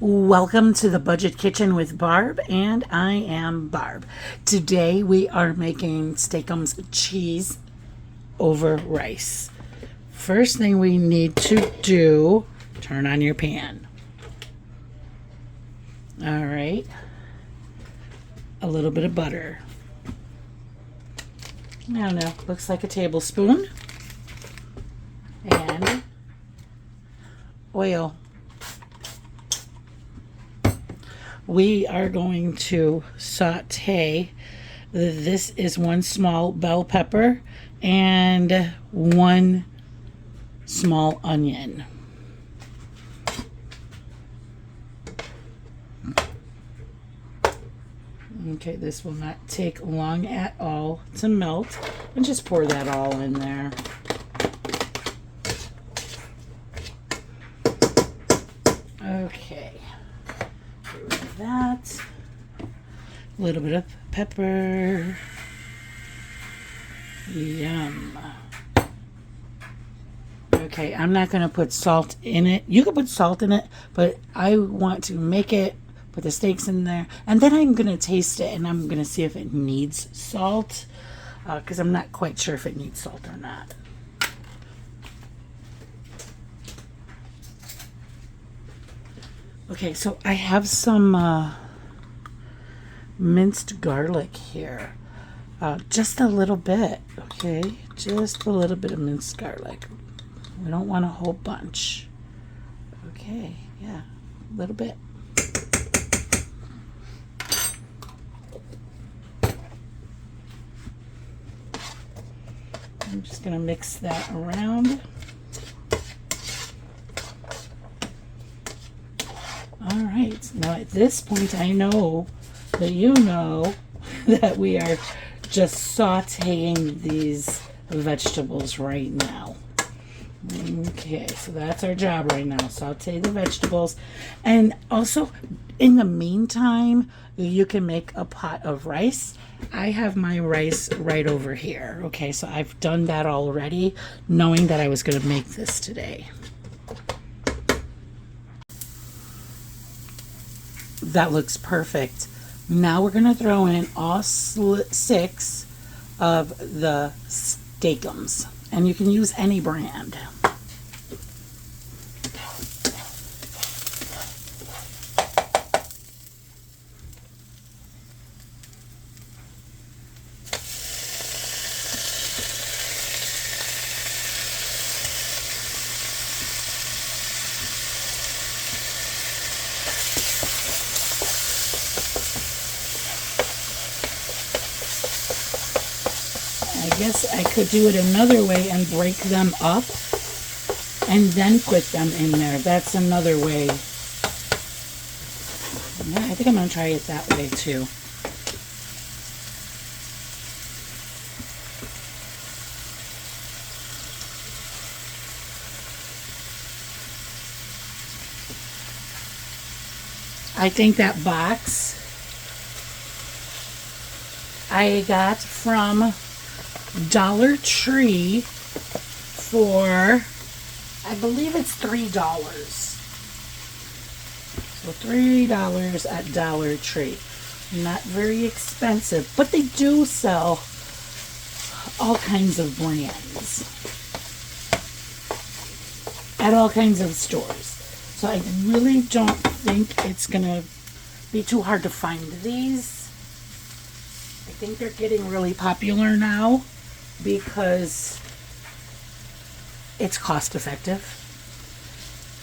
Welcome to the Budget Kitchen with Barb, and I am Barb. Today we are making Steak-umm's cheese over rice. First thing we need to do, turn on your pan. All right, a little bit of butter. I don't know, looks like a tablespoon. And oil. We are going to saute. This is one small bell pepper and one small onion. Okay, this will not take long at all to melt. And just pour that all in there. Okay. That, a little bit of pepper. Yum. Okay, I'm not going to put salt in it. You can put salt in it, but I want to make it, put the steaks in there, and then I'm going to taste it, and I'm going to see if it needs salt, because I'm not quite sure if it needs salt or not. Okay, so I have some minced garlic here. Just a little bit, okay? Just a little bit of minced garlic. We don't want a whole bunch. Okay, yeah, a little bit. I'm just gonna mix that around. All right, now at this point I know that you know that we are just sauteing these vegetables right now. Okay, so that's our job right now, saute the vegetables. And also, in the meantime, you can make a pot of rice. I have my rice right over here. Okay, so I've done that already, knowing that I was going to make this today. That looks perfect. Now we're going to throw in all 6 of the Steak-umms. And you can use any brand. I guess I could do it another way and break them up and then put them in there. That's another way. Yeah, I think I'm going to try it that way too. I think that box I got from Dollar Tree for, I believe it's $3. So $3 at Dollar Tree. Not very expensive, but they do sell all kinds of brands at all kinds of stores. So I really don't think it's gonna be too hard to find these. I think they're getting really popular now because it's cost effective,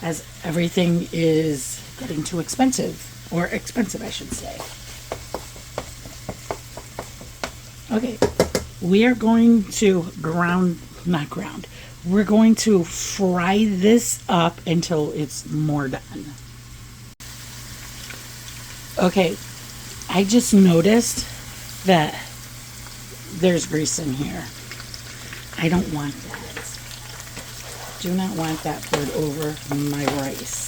as everything is getting too expensive, or expensive I should say. Okay, we are going to we're going to fry this up until it's more done. Okay, I just noticed that there's grease in here. I don't want that. Do not want that poured over my rice.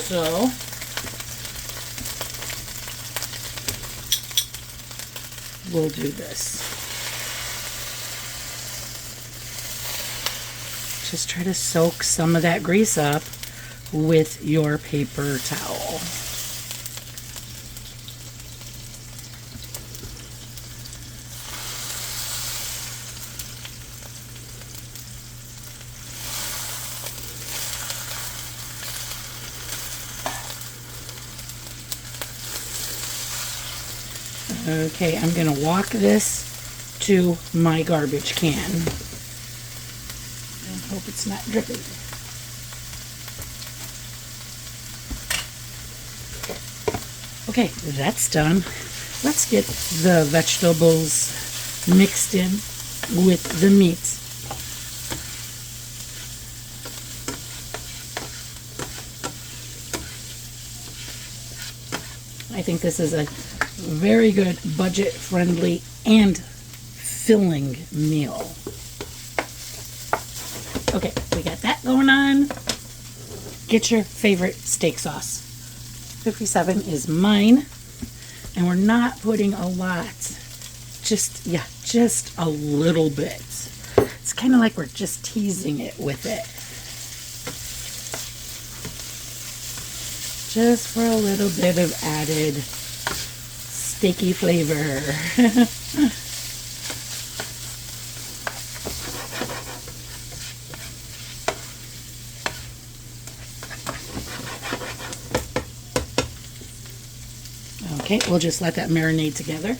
So we'll do this. Just try to soak some of that grease up with your paper towel. Okay, I'm going to walk this to my garbage can. And hope it's not dripping. Okay, that's done. Let's get the vegetables mixed in with the meat. I think this is a very good budget-friendly and filling meal. Okay, we got that going on. Get your favorite steak sauce. 57 is mine, and we're not putting a lot. Just a little bit. It's kind of like we're just teasing it with it. Just for a little bit of added steaky flavor. Okay, we'll just let that marinate together.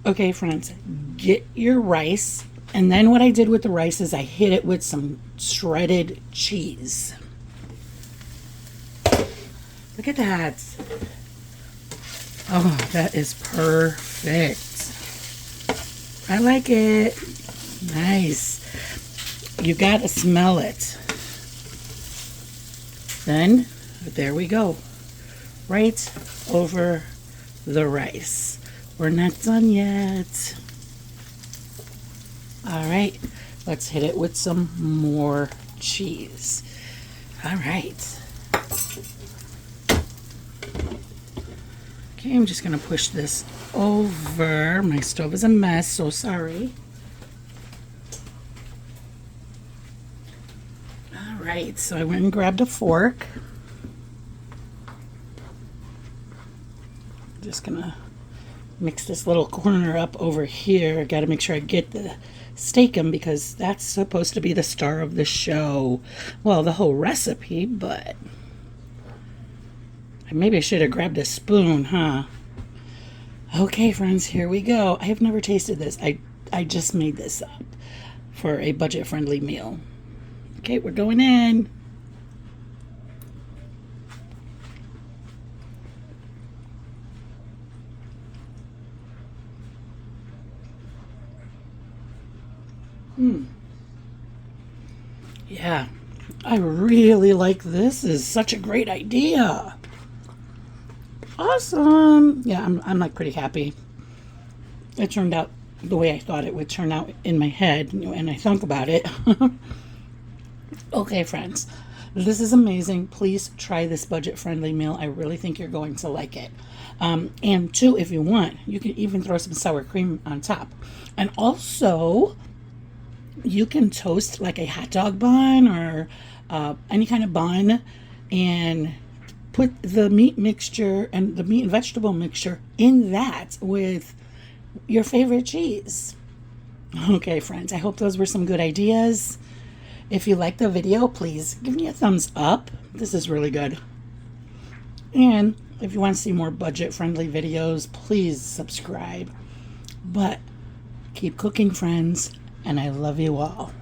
Okay, friends, get your rice. And then what I did with the rice is I hit it with some shredded cheese. Look at that. Oh, that is perfect. I like it. Nice. You gotta smell it. Then, there we go. Right over the rice. We're not done yet. All right, let's hit it with some more cheese. All right. Okay, I'm just gonna push this over. My stove is a mess, so sorry. All right, so I went and grabbed a fork. Just gonna mix this little corner up over here. Got to make sure I get the steak-umm because that's supposed to be the star of the show. Well, the whole recipe, but maybe I should have grabbed a spoon, huh? Okay, friends, here we go. I have never tasted this. I just made this up for a budget-friendly meal. Okay, we're going in. Yeah, I really like this. This is such a great idea. Awesome. Yeah, I'm like pretty happy. It turned out the way I thought it would turn out in my head, and I think about it. Okay, friends, this is amazing. Please try this budget-friendly meal. I really think you're going to like it. And two, if you want, you can even throw some sour cream on top. And also, you can toast like a hot dog bun or any kind of bun and put the meat mixture and the meat and vegetable mixture in that with your favorite cheese. Okay, friends, I hope those were some good ideas. If you liked the video, please give me a thumbs up. This is really good. And if you want to see more budget-friendly videos, please subscribe. But keep cooking, friends, and I love you all.